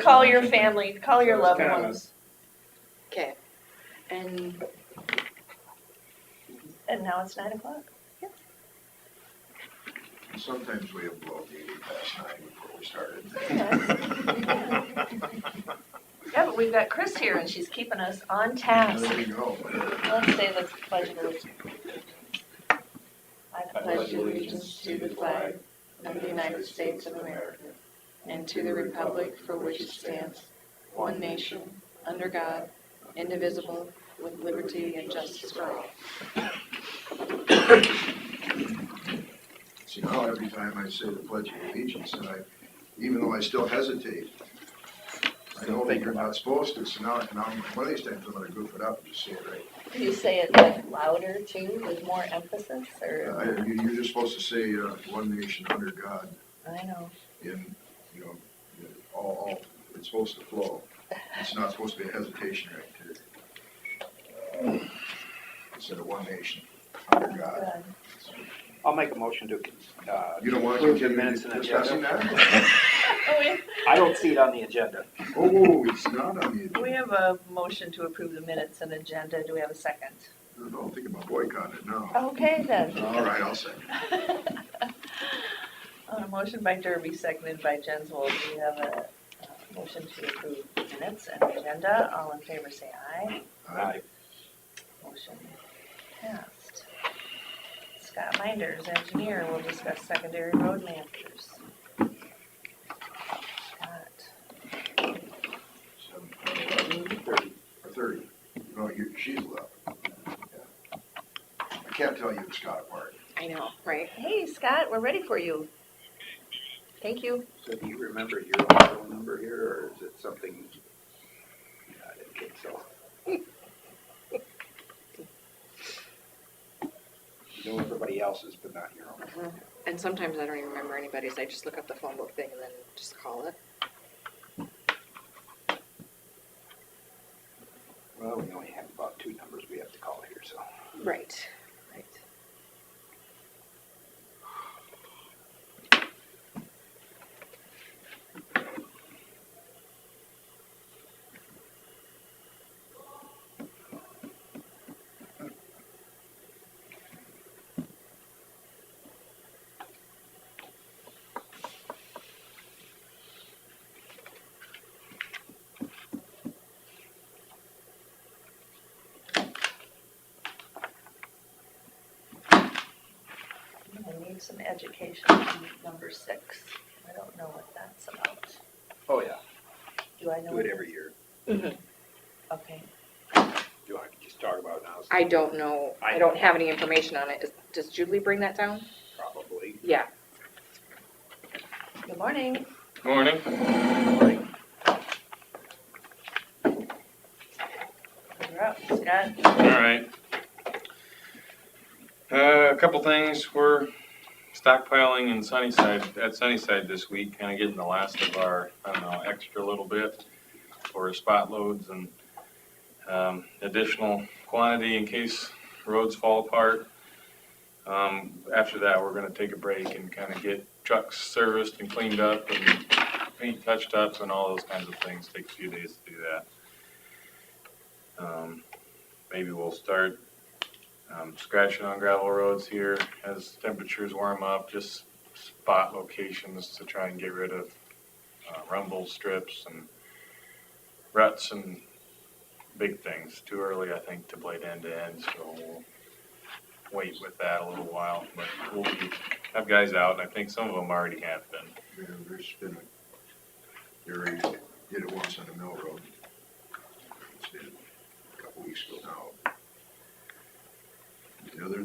call your family, call your loved ones. Okay. And Now it's 9 o'clock. Sometimes we have below 9 before we started. Yeah, but we've got Chris here and she's keeping us on task. There we go. Let's say the pledge of allegiance. I pledge allegiance to the flag of the United States of America and to the republic for which it stands, one nation, under God, indivisible, with liberty and justice for all. See, now every time I say the Pledge of Allegiance, and even though I still hesitate, I know that you're not supposed to, so now one of these times I'm gonna goof it up and just say it right. Do you say it like louder too, with more emphasis, or? You're just supposed to say, one nation under God, I know. in, all, it's supposed to flow. It's not supposed to be a hesitation right there. Instead of one nation under God. I'll make a motion to, You don't want to approve the continue minutes and discussing agenda. that? Oh, yeah. I don't see it on the agenda. Oh, it's not on the agenda. We have a motion to approve the minutes and agenda. Do we have a second? No, I'm thinking about boycotting it now. Okay, then. All right, I'll second. A motion by Derby, seconded by Jensvold. We have a motion to approve the minutes and agenda. All in favor say aye. Aye. Motion passed. Scott Minders, engineer, will discuss secondary road managers. Scott. 30. Or 30. No, she's 11. Yeah. I can't tell you and Scott apart. I know, right? Hey, Scott, we're ready for you. Thank you. So do you remember your phone number here, or is it something? I didn't think so. You know everybody else's, but not your own. And sometimes I don't even remember anybody's. I just look up the phone book thing and then just call it. Well, we only have about 2 numbers we have to call here, so. Right. Right. I need some education on number 6. I don't know what that's about. Oh, yeah, Do I know? do it every year. Okay. Do you want to just talk about it now? I don't know. I don't have any information on it. Does Julie bring that down? Probably. Yeah. Good morning. Morning. You're up, Scott. All right. A couple things. We're stockpiling in at Sunnyside this week, kind of getting the last of our, extra little bit for spot loads and additional quantity in case roads fall apart. After that, we're going to take a break and kind of get trucks serviced and cleaned up and paint touched up and all those kinds of things. Takes a few days to do that. Maybe we'll start scratching on gravel roads here as temperatures warm up, just spot locations to try and get rid of rumble strips and ruts and big things. Too early, I think, to blade end to end, so we'll wait with that a little while. But we'll have guys out, and I think some of them already have been. Yeah, there's been you already did it once on the Mill Road. It's been a couple weeks ago now.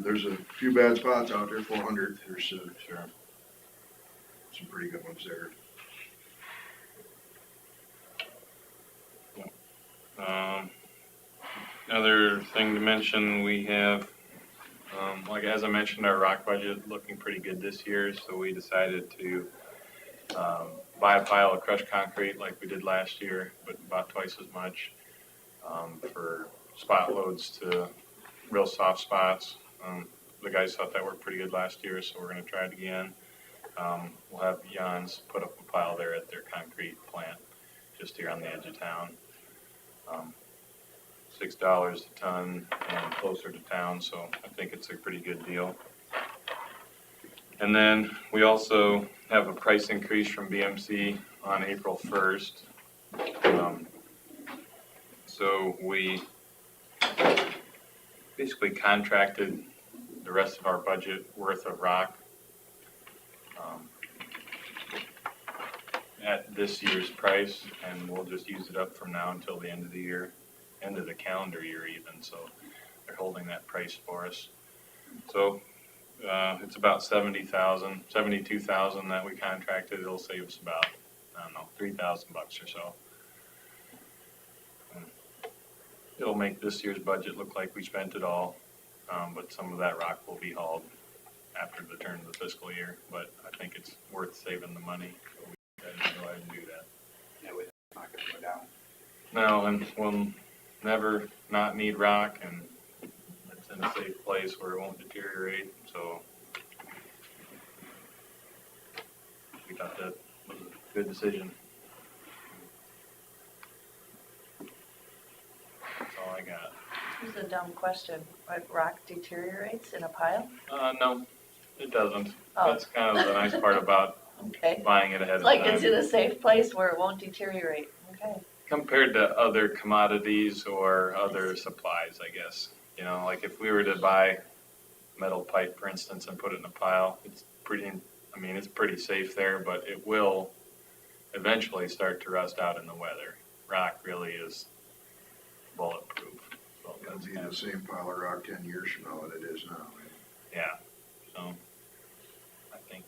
There's a few bad spots out there, 400. There's sure some pretty good ones there. Another thing to mention, we have, like as I mentioned, our rock budget looking pretty good this year, so we decided to buy a pile of crushed concrete like we did last year, but about twice as much for spot loads to real soft spots. The guys thought that worked pretty good last year, so we're going to try it again. We'll have Jan's put up a pile there at their concrete plant, just just here on the edge of town. $6 a ton and closer to town, so I think it's a pretty good deal. And then we also have a price increase from BMC on April 1st. So we basically contracted the rest of our budget worth of rock at this year's price, and we'll just use it up from now until the end of the year, end of the calendar year even, so they're holding that price for us. So it's about 72,000 that we contracted. It'll save us about, I don't know, $3,000 or so. It'll make this year's budget look like we spent it all, but some of that rock will be hauled after the turn of the fiscal year, but I think it's worth saving the money, so we gotta go ahead and do that. Yeah, we're not gonna go down. No, and we'll never not need rock, and it's in a safe place where it won't deteriorate, so we thought that was a good decision. That's all I got. This is a dumb question. Like, rock deteriorates in a pile? No, it doesn't. Oh. That's kind of the nice part about Okay. buying it ahead It's of like it's in time. a safe place where it won't deteriorate. Okay. Compared to other commodities or other supplies, I guess. You know, like if we were to buy metal pipe, for instance, and put it in a pile, it's pretty safe there, but it will eventually start to rust out in the weather. Rock really is bulletproof. So It'll that's be kind the of, same pile of rock 10 years from now that it is now. yeah, so I think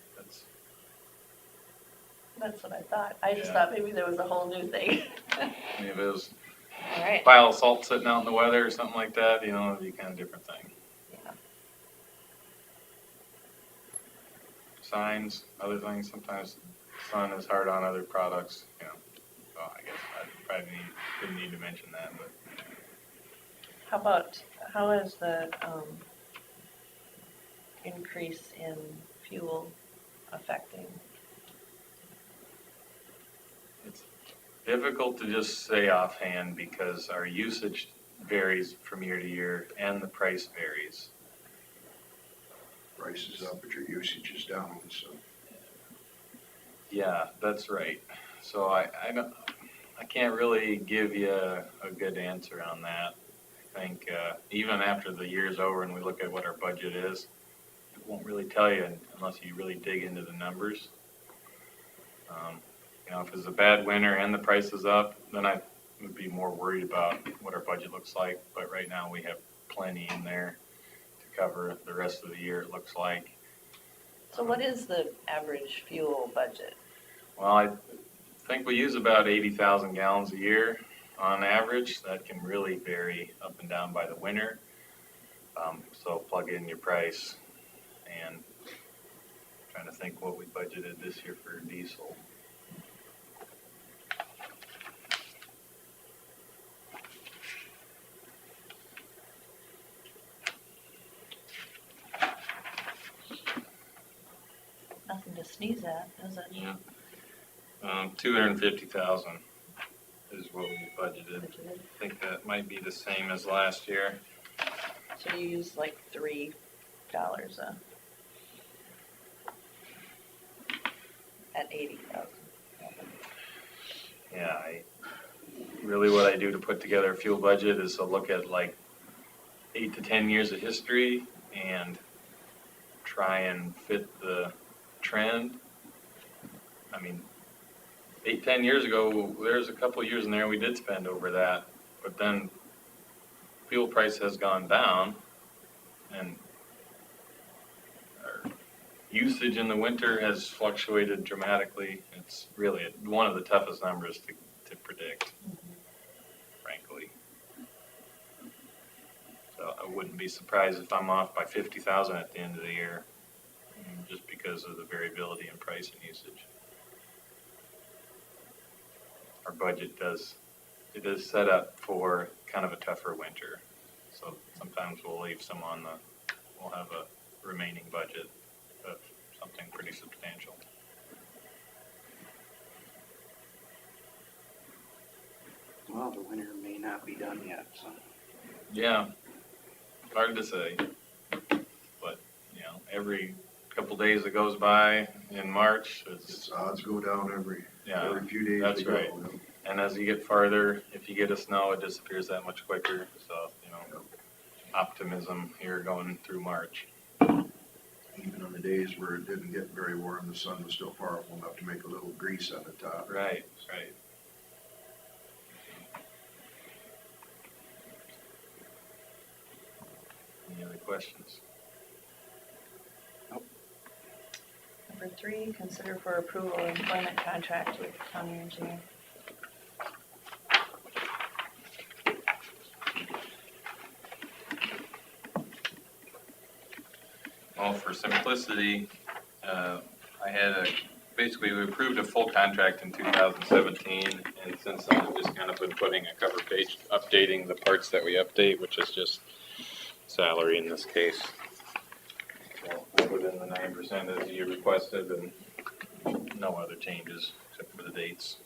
That's what I thought. I just Yeah. thought maybe there was a whole new thing. if it was All right. a pile of salt sitting out in the weather or something like that, you know, it'd be kind of a different thing. Yeah. Signs, other things, sometimes the sun is hard on other products, you know. So I guess I probably didn't need to mention that, but How is the increase in fuel affecting? it's difficult to just say offhand because our usage varies from year to year and the price varies. Price is up, but your usage is down, so. Yeah, that's right. So I can't really give you a good answer on that. I think even after the year's over and we look at what our budget is, it won't really tell you unless you really dig into the numbers. You know, if it's a bad winter and the price is up, then I would be more worried about what our budget looks like. But right now we have plenty in there to cover the rest of the year, it looks like. So what is the average fuel budget? Well, I think we use about 80,000 gallons a year on average. That can really vary up and down by the winter. So plug in your price, and trying to think what we budgeted this year for diesel. Nothing to sneeze at, is it? Yeah. 250,000 is what we budgeted. Budgeted. I think that might be the same as last year. So you use like $3 at 80,000. Yeah, really what I do to put together a fuel budget is to look at like 8 to 10 years of history and try and fit the trend. I mean, 8, 10 years ago, there's a couple of years in there we did spend over that, but then fuel price has gone down and our usage in the winter has fluctuated dramatically. It's really one of the toughest numbers to predict, frankly. So I wouldn't be surprised if I'm off by 50,000 at the end of the year, just because of the variability in price and usage. Our budget it is set up for kind of a tougher winter. So sometimes we'll leave some we'll have a remaining budget of something pretty substantial. Well, the winter may not be done yet, so. Yeah, hard to say. But, you know, every couple days that goes by in March, Its odds go down every yeah, few days. that's they go, right. you know. and as you get farther, if you get a snow, it disappears that much quicker, so, you know, optimism here going through March. Even on the days where it didn't get very warm, the sun was still powerful enough to make a little grease on the top. Right, right. Any other questions? Number 3, consider for approval employment contract with county engineer. Well, for simplicity, basically, we approved a full contract in 2017, and since then, I've just kind of been putting a cover page, updating the parts that we update, which is just salary in this case. So I put in the 9% as you requested, and no other changes except for the dates.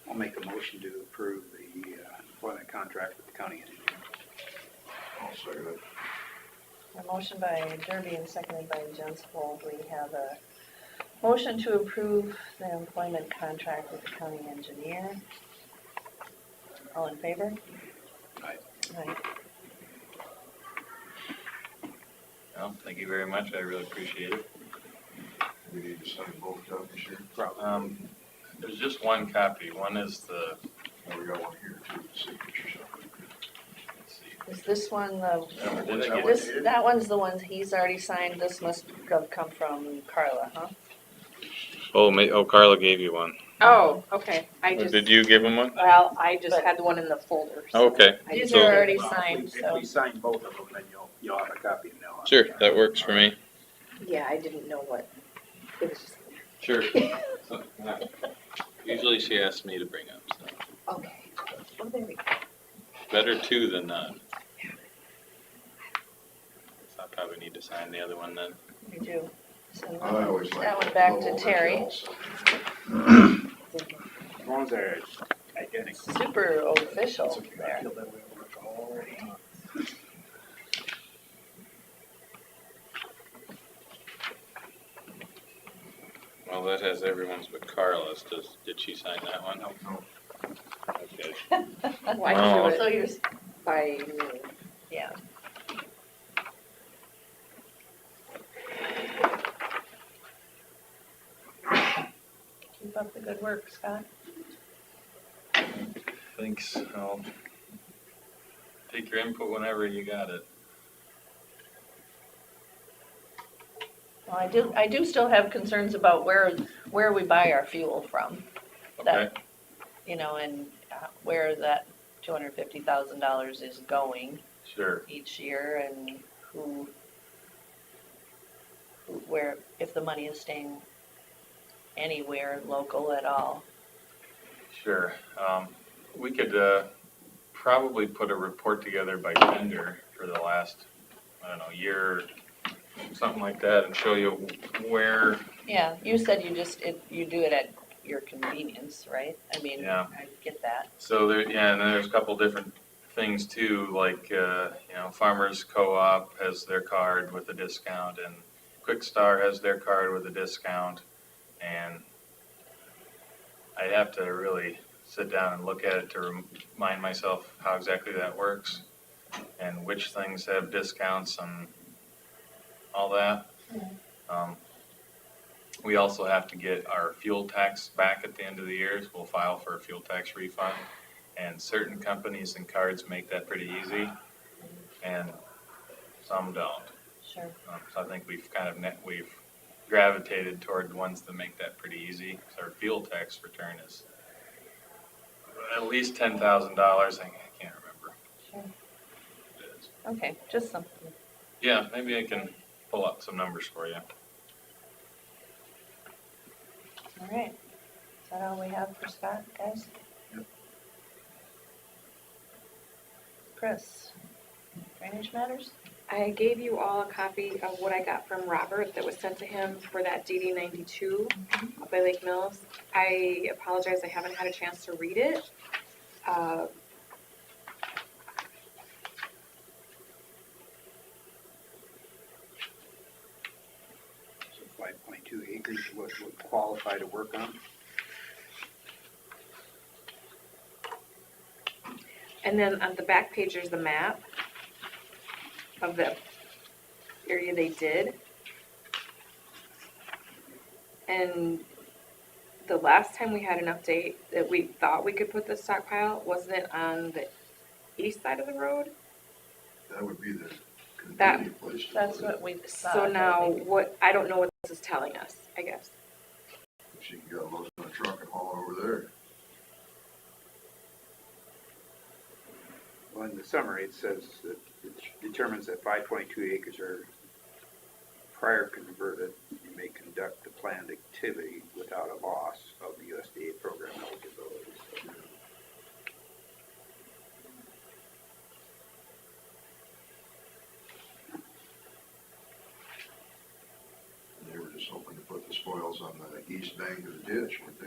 I'll make a motion to approve the employment contract with the county engineer. I'll second it. A motion by Derby and seconded by Jensvold. We have a motion to approve the employment contract with the county engineer. All in favor? Aye. Aye. Well, thank you very much, I really appreciate it. We need to sign both copies here. There's just one copy, one is the, Oh, we got one here too, the signature. let's see. Is this one the, Did I get this, it? that one's the one he's already signed. This must have come from Carla, huh? Oh, Carla gave you one. Oh, okay, I Or just, did you give him one? well, I just But- had the one in the folder. so Okay, I These just- are already Well, signed, If so. we sign both of them, then you'll have a copy now. sure, that works for me. Yeah, I didn't know what, it was just, Sure. So, yeah. Usually she asks me to bring up stuff. okay. Oh, there we go. Better two than none. So I probably need to sign the other one then. We do. Send I always like. that one back to little Terry. originals. As long as they're identical. Super official there. feel that way already. Well, that has everyone's but Carla's. Did she sign that one? No, Okay. Why Oh. do So it you're, by me? yeah. Keep up the good work, Scott. Thanks. I'll take your input whenever you got it. Well, I do still have concerns about where we buy our fuel from. Okay. You know, and where that $250,000 is going Sure. each year, and where, if the money is staying anywhere local at all. Sure. We could probably put a report together by vendor for the last, I don't know, year, something like that, and show you where, Yeah, you said you do it at your convenience, right? I mean, Yeah. I get that. so there, yeah, and then there's a couple different things too, like, Farmers Co-op has their card with a discount, and Quick Star has their card with a discount, and I'd have to really sit down and look at it to remind myself how exactly that works, and which things have discounts and all that. We also have to get our fuel tax back at the end of the year, so we'll file for a fuel tax refund. And certain companies and cards make that pretty easy, and some don't. Sure. So I think we've kind of we've gravitated toward the ones that make that pretty easy. So our fuel tax return is at least $10,000. I can't remember. Sure. It is. Okay, just something. Yeah, maybe I can pull up some numbers for you. All right, is that all we have for Scott, guys? Yep. Chris, drainage matters? I gave you all a copy of what I got from Robert that was sent to him for that DD 92 up by Lake Mills. I apologize, I haven't had a chance to read it. So 5.2 acres would qualify to work on. And then on the back page, there's the map of the area they did. And the last time we had an update that we thought we could put the stockpile, wasn't it on the east side of the road? That would be the That- convenient place to That's put it. what we thought. So I now, think. what, I don't know what this is telling us, I guess. She can get loads on a truck and haul it over there. Well, in the summary, it says that it determines that 5.2 acres are prior converted. You may conduct the planned activity without a loss of the USDA program eligibility. So, They were just hoping to put the spoils on the east bank of the ditch, weren't they?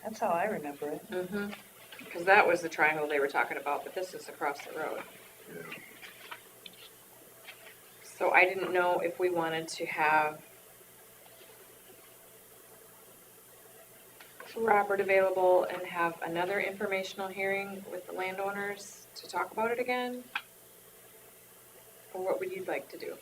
That's how I remember it. Mm-hmm. Because that was the triangle they were talking about, but this is across the road. Yeah. So I didn't know if we wanted to have Robert available and have another informational hearing with the landowners to talk about it again? Or what would you like to do?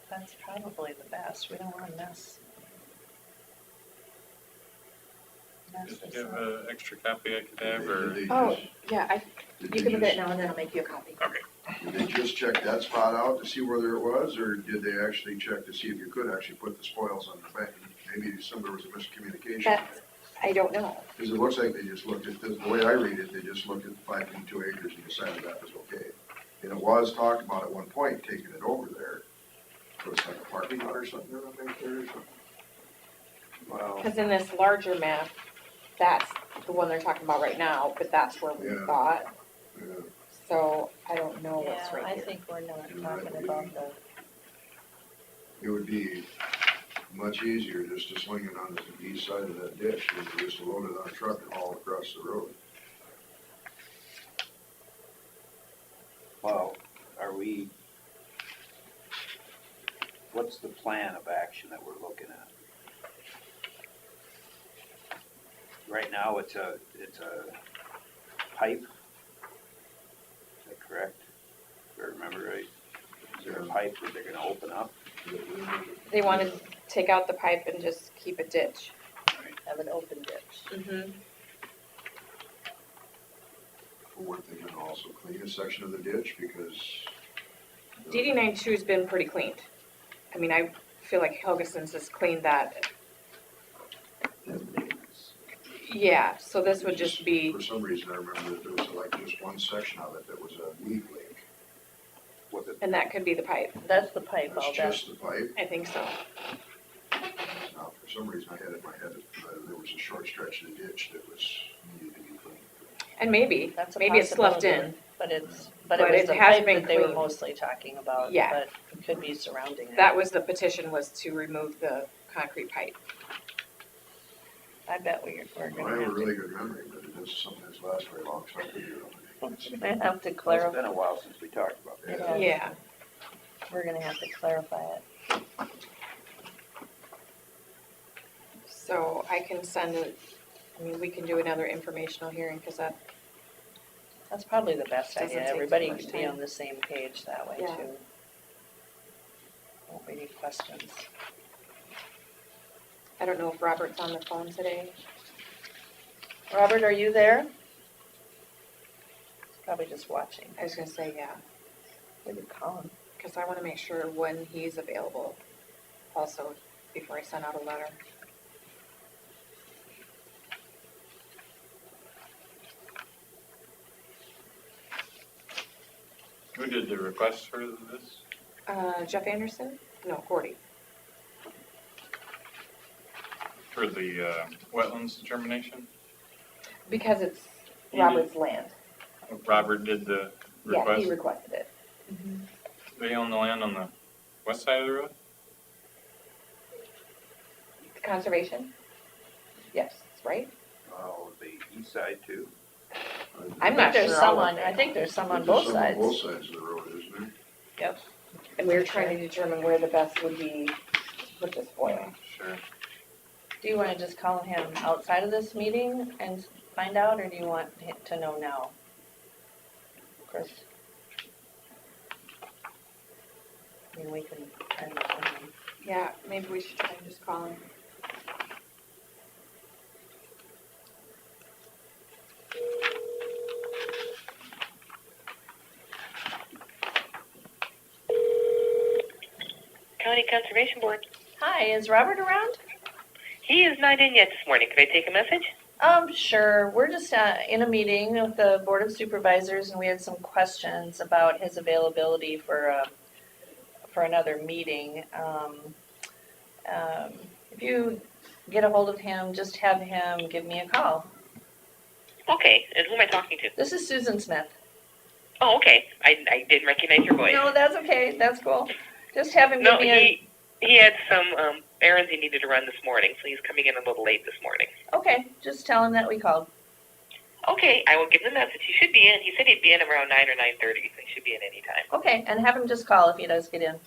That's probably the best. We don't want to mess If this you have up. an extra copy I could have, or? Did they Oh, just- yeah, did you they can look at it just- now and then I'll make you a copy. Did they just check that spot out to see whether it was, or did they actually check to see if you could actually put the spoils on the bank? Maybe there was a miscommunication. That's, I don't know. Because it looks like they just looked at, the way I read it, they just looked at the 5.2 acres and decided that was okay. And it was talked about at one point, taking it over there. So it's like a parking lot or something, or something there or something. well, Because in this larger map, that's the one they're talking about right now, but that's where we Yeah. thought. Yeah. So I don't know what's Yeah, right I here. think we're not You're talking right. about the, It would be much easier just to swing it on the east side of that ditch than to just load it on a truck and haul across the road. well, what's the plan of action that we're looking at? Right now, it's a pipe. Is that correct? If I remember right? Is there a pipe that they're gonna open up? They want to take out the pipe and just keep a ditch. have an open ditch. Mm-hmm. Or weren't they gonna also clean a section of the ditch because? DD 92's been pretty cleaned. I mean, I feel like Helgeson's has cleaned that. Yeah, so this would just be, For some reason, I remember that there was like just one section of it that was a weed leak. Was it, and that could be the pipe. That's the pipe, all That's that. just the pipe. I think so. Now, for some reason, I had in my head that there was a short stretch of the ditch that was needed to be cleaned. And maybe That's a it's sloughed in. possibility, But it But was it the has pipe been that they were cleaned. mostly talking about. Yeah. But it could be surrounding it. That was the petition, was to remove the concrete pipe. I bet we're I gonna have a have really good memory, but it doesn't sometimes last very long, so I could do it. to, have to it's clarify, been a while since we talked about that. Yeah. Yeah. we're gonna have to clarify it. So I can send it, I mean, we can do another informational hearing, because that, That's probably the best Doesn't idea. take too Everybody much can be time. on the same page that way Yeah. too. Won't be any questions. I don't know if Robert's on the phone today. Robert, are you there? He's probably just watching. I was gonna say, yeah, We could call him. because I want to make sure when he's available also, before I send out a letter. Who did the request for this? Jeff Anderson? No, Gordy. For the wetlands determination? Because it's He Robert's land. Robert did the Yeah, request? he requested it. They own the land on the west side of the road? Conservation? Yes, right? Oh, the east side too? I'm I not think there's sure. some on, I think there's some on both sides. Both sides of the road, isn't there? And we were trying to determine where the best would be to put this spoil. Sure. Do you wanna just call him outside of this meeting and find out, or do you want to know now? Chris? I mean, we can, Yeah, maybe we should try and just call him. County Conservation Board. Hi, is Robert around? He is not in yet this morning. Could I take a message? Sure. We're just in a meeting with the Board of Supervisors, and we had some questions about his availability for another meeting. If you get a hold of him, just have him give me a call. Okay, and who am I talking to? This is Susan Smith. Oh, okay. I didn't recognize your voice. No, that's okay. That's cool. Just have him No, give me he had some errands he needed to run this morning, so he's coming in a little late this morning. Okay, just tell him that we called. Okay, I will give him the message. He should be in. He said he'd be in around 9 or 9:30, so he should be in any time. Okay, and have him just call if he does get in.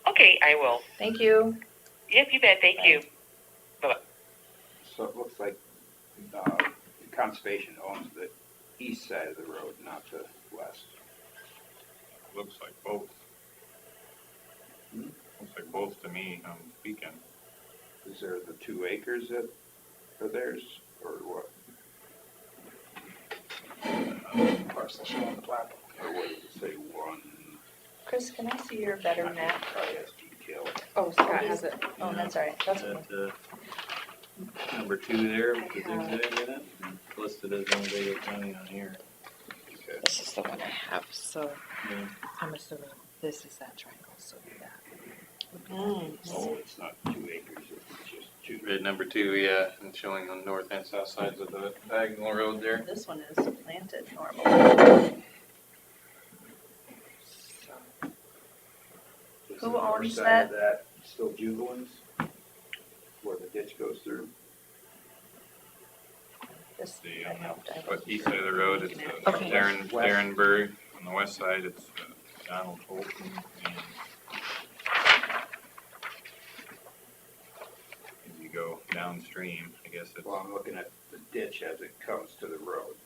Okay, I will. Thank you. Yep, you bet. Thank you. So it looks like conservation owns the east side of the road, not the west. Looks like both. Looks like both to me on Beacon. Is there the 2 acres that are theirs, or what? Parcel showing the plat. Or what does it say, one? Chris, can I see your better map? Probably has detail. Oh, Scott has it. Oh, that's all right. That's okay. That, number 2 there, with the zigzag in it, listed as Winnebago County on here. Okay. This is the one I have, so Yeah. I'm assuming this is that triangle, so do that. Oh, it's not 2 acres, it's just 2. Red number 2, yeah, and showing on north and south sides of the diagonal road there. This one is planted normally. Is Who the north owns side of that still Jubilee's, where the ditch goes through? This, The, I have to- but east side of the road, it's Okay. Darren Burr. On the west side, it's Donald Holton and as you go downstream, I guess it's, Well, I'm looking at the ditch as it comes to the road.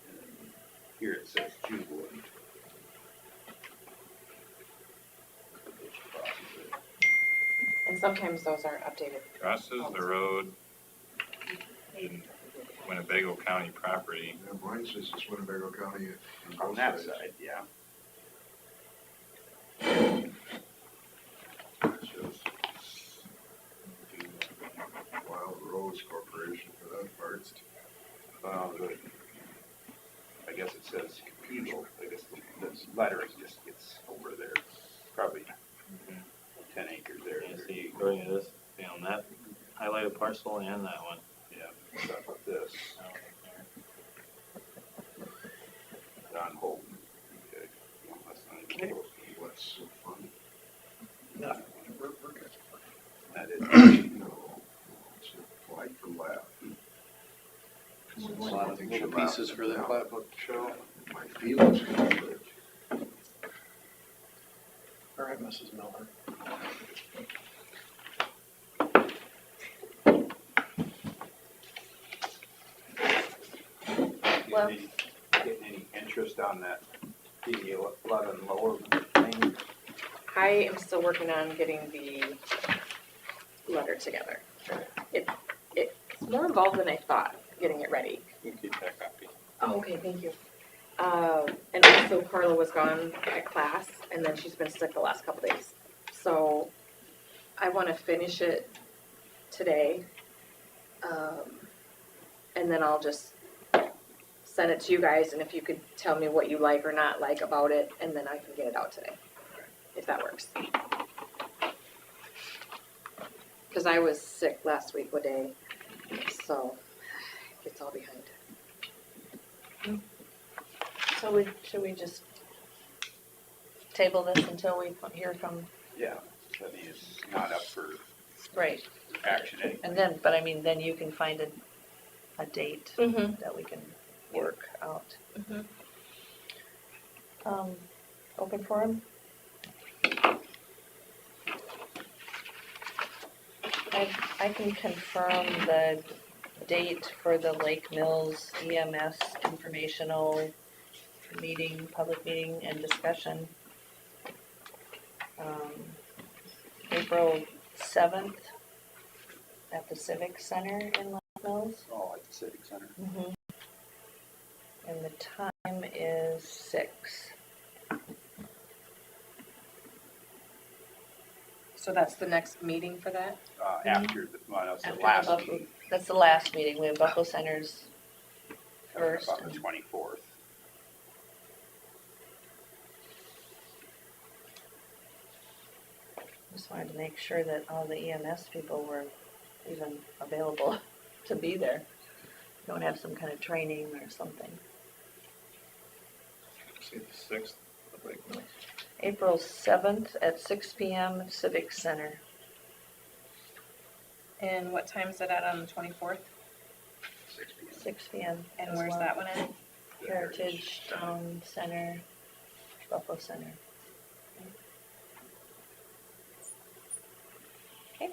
And here it says Jubilee. The ditch crosses it. And sometimes those aren't updated. crosses the road in Winnebago County property. Yeah, mine says it's Winnebago County on On both that sides. side, yeah. It shows Wild Rose Corporation for that part. I guess it says Cathedral. I guess the lettering just gets over there. Probably 10 acres there. You see, according to this, they own that highlighted parcel and that one. Yeah, stuff like this. Don Holton. Okay. Well, that's not even close. What's so funny? Nothing. That is. No, it's applied for lab. A lot of little pieces for that plat book to show. My feelings are good. All right, Mrs. Miller. Well- Getting any interest on that D11 lower thing? I am still working on getting the letter together. It's more involved than I thought, getting it ready. You can keep that copy. Oh, okay, thank you. And also Carla was gone at class, and then she's been sick the last couple days. So I want to finish it today. And then I'll just send it to you guys, and if you could tell me what you like or not like about it, and then I can get it out today, if that works. Because I was sick last week one day, so it's all behind. So should we just table this until we hear from, Yeah, I mean, it's not up for right, action anyway. and then, but I mean, then you can find a date Mm-hmm. that we can work out. Mhm. Open forum? I can confirm the date for the Lake Mills EMS informational meeting, public meeting and discussion. April 7th at the Civic Center in Lake Mills. Oh, at the Civic Center. Mm-hmm. And the time is 6. So that's the next meeting for that? After the, well, that's the After last the Buffalo- meeting. That's the last meeting. We have Buffalo Centers Coming first up on the and- 24th. Just wanted to make sure that all the EMS people were even available to be there. Don't have some kind of training or something. Say the 6th, like, April 7th at 6 p.m. Civic Center. And what time is it at on the 24th? 6 p.m. 6 p.m. And as where's well. that one at? Heritage Center, Buffalo Center. Okay.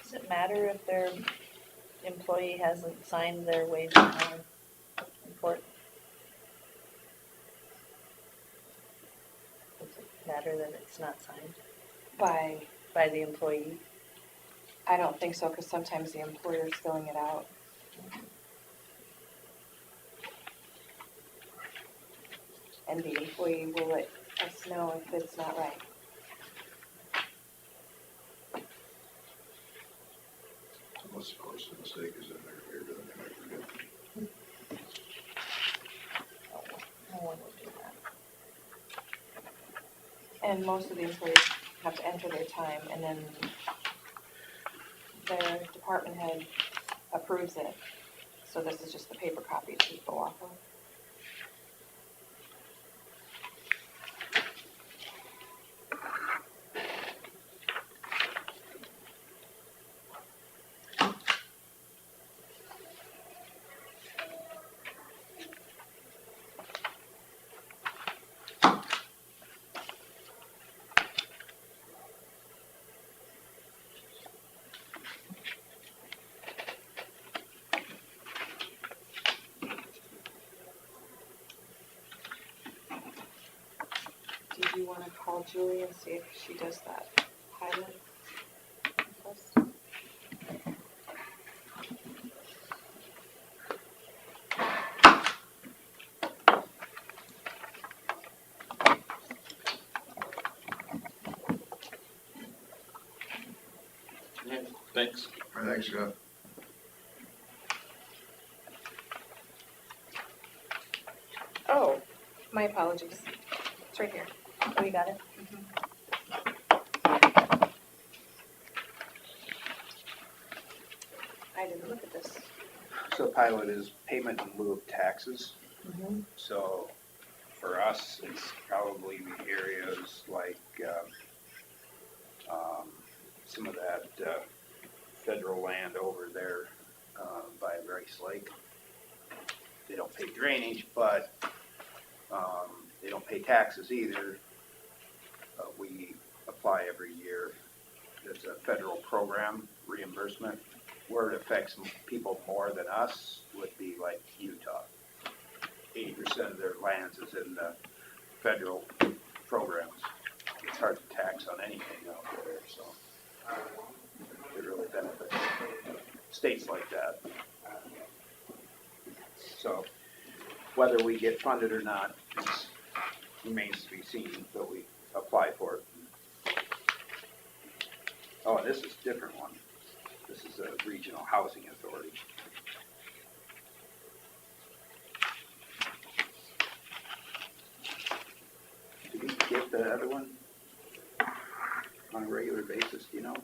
Does it matter if their employee hasn't signed their wage and hour report? Does it matter that it's not signed by the employee? I don't think so, because sometimes the employer's filling it out. And the employee will let us know if it's not right. Unless, of course, the mistake is in their favor, then they might forget. No one would do that. And most of the employees have to enter their time, and then their department head approves it. So this is just the paper copy to go off of. Do you want to call Julie and see if she does that pilot? First? Thanks. All right, thanks, Scott. Oh, my apologies. It's right here. Oh, you got it? I didn't look at this. So pilot is payment in lieu of taxes. Mhm. So for us, it's probably the areas like some of that federal land over there by Rice Lake. They don't pay drainage, but they don't pay taxes either. We apply every year. There's a federal program reimbursement. Where it affects people more than us would be like Utah. 80% of their lands is in the federal programs. It's hard to tax on anything out there, so it really benefits states like that. So whether we get funded or not remains to be seen, but we apply for it. Oh, this is a different one. This is a regional housing authority. Do we get the other one on a regular basis, do you know?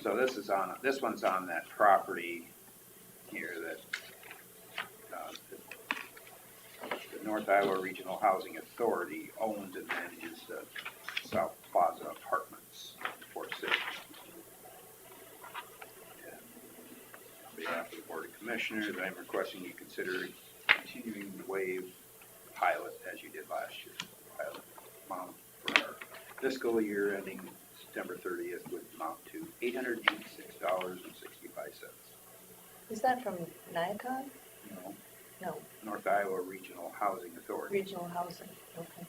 So this one's on that property here that the North Iowa Regional Housing Authority owns and manages the South Plaza Apartments in Fort City. And on behalf of the Board of Commissioners, I'm requesting you consider continuing to waive pilot as you did last year. Pilot amount for our fiscal year ending September 30th would amount to $886.65. Is that from Nyakog? No, No, North Iowa Regional Housing Authority. regional housing, okay.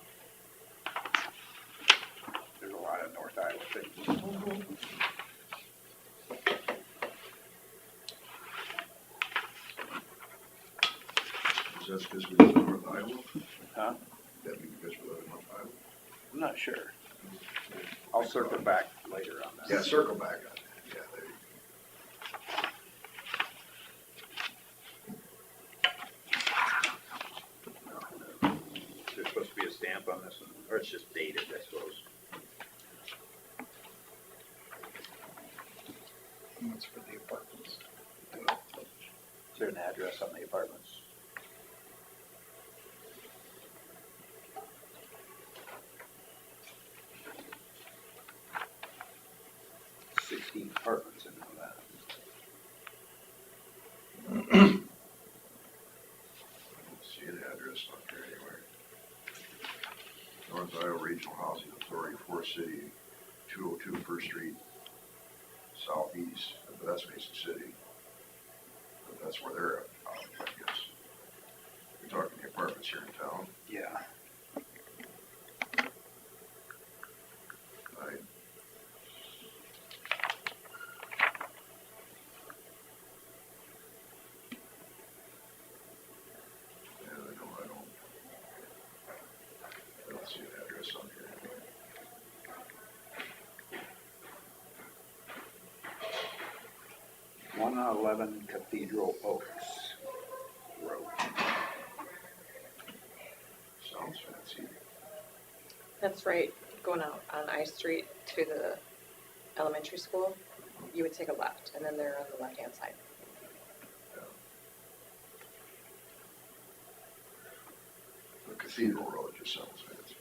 There's a lot of North Iowa things. Mhm. Is that because we live in North Iowa? Huh? That be because we live in North Iowa? I'm not sure. I'll circle back later on that. Yeah, circle back on that. Yeah, there you There's supposed to be a stamp on this one, or it's just dated, I suppose. That's for the apartments. Is there an address on the apartments? Sixteen apartments in all that. I don't see an address on here anywhere. North Iowa Regional Housing Authority, Fort City, 202 First Street, southeast, but that's Mason City. But that's where they're at, I guess. We're talking the apartments here in town. Yeah. I don't see an address on here anyway. 111 Cathedral Oaks Road. Sounds fancy. That's right, going out on I Street to the elementary school, you would take a left, and then they're on the left-hand side. The Cathedral Road just sounds fancy.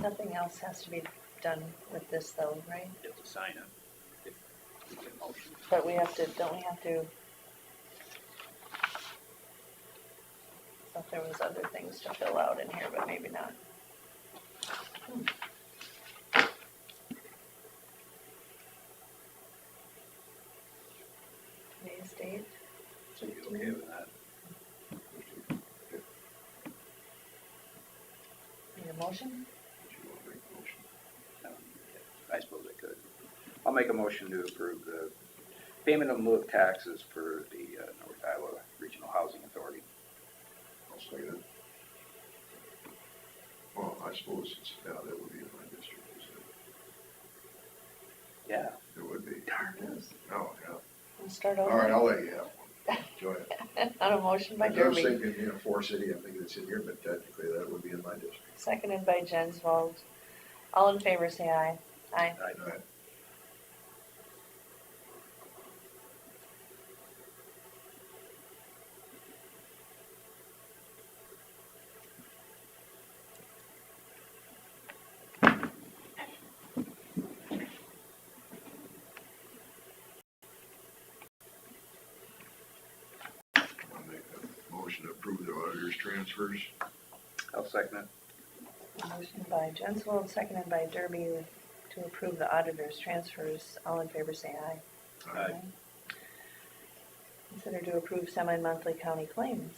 Nothing else has to be done with this though, right? You have to sign it. If you can motion. But we have to, don't we have to? Thought there was other things to fill out in here, but maybe not. Today's date, So you okay with that? need a motion? I suppose I could. I'll make a motion to approve the payment in lieu of taxes for the North Iowa Regional Housing Authority. I'll say that. Well, I suppose it's, yeah, that would be in my district, isn't Yeah. it? It would be. It is. Oh, yeah. We'll start All right, over. I'll let you have one. Enjoy it. On a motion by I was Derby, thinking, you know, Forest City, I think it's in here, but technically that would be in my district. seconded by Jensvold. All in favor, say aye. Aye. All right. I'll make a motion to approve the auditor's transfers. I'll second it. Motion by Jensvold, seconded by Derby to approve the auditor's transfers. All in favor, say aye. Aye. Consider to approve semi-monthly county claims.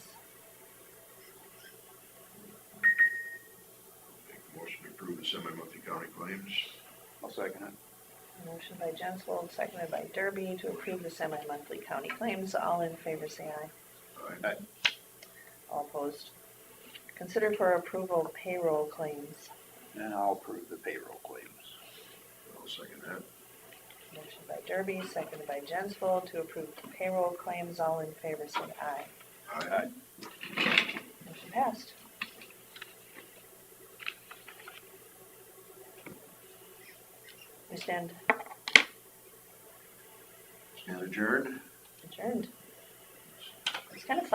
Make a motion to approve the semi-monthly county claims. I'll second it. Motion by Jensvold, seconded by Derby to approve the semi-monthly county claims. All in favor, say aye. Aye. All opposed. Consider for approval payroll claims. And I'll approve the payroll claims. I'll second that. Motion by Derby, seconded by Jensvold to approve payroll claims. All in favor, say aye. Aye. Motion passed. We stand Stand adjourned. adjourned. It's kind of fun.